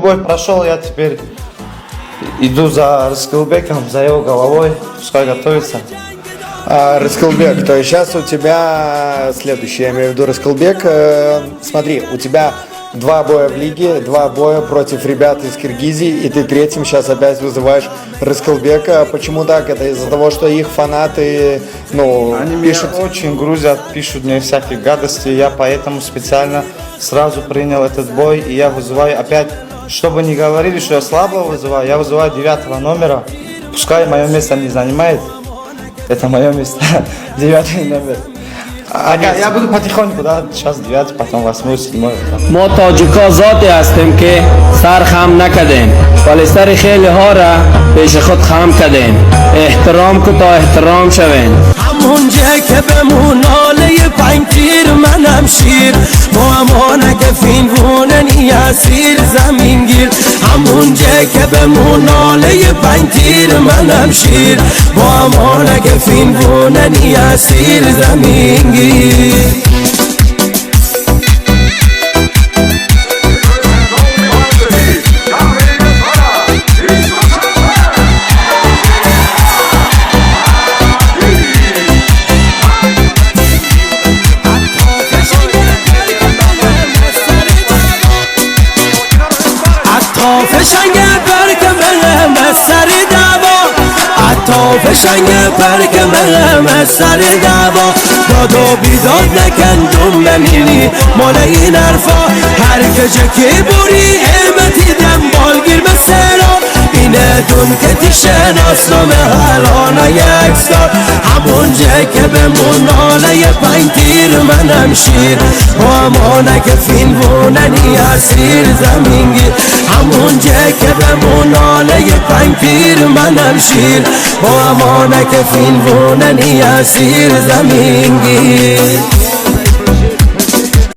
бой прошел, я теперь иду за Рыскелбеком, за его головой, пускай готовится. Рыскелбек, то есть сейчас у тебя следующее, я имею в виду Рыскелбек, смотри, у тебя 2 боя в лиге, 2 боя против ребят из Киргизии, и ты третьим сейчас опять вызываешь Рыскелбека. Почему так? Это из-за того, что их фанаты, Они пишут... меня очень грузят, пишут мне всякие гадости, я поэтому специально сразу принял этот бой, и я вызываю опять, чтобы не говорили, что я слабого вызываю, я вызываю 9 номера, пускай мое место не занимает, это мое место, 9 номер. Я буду потихоньку, да, сейчас 9, потом 8, 7. ما تاجیکا ذاتی هستیم که سر خم نکدیم ولی سر خیلی ها را پیش خود خم کدیم احترام کو تا احترام شوین همون جه که بمون آله پنگیر منم شیر با امانه که فینوونن یاسیر زمین گیر همون جه که بمون آله پنگیر منم شیر با امانه که فینوونن یاسیر زمین گیر فشنگ برگ مهم از سر دعوا حتی فشنگ برگ مهم از سر دعوا داد و بیداد نکندم بمینی مال این حرفا هر کجا که بوری همتی دنبالگیر به سرا اینه دون که تیشناس نامه حالانه یک سال همون جه که بمون آله 5 تیر منم شیر با امانه که فینووننی اسیر زمین گیر همون جه که بمون آله 5 تیر منم شیر با امانه که فینووننی اسیر زمین گیر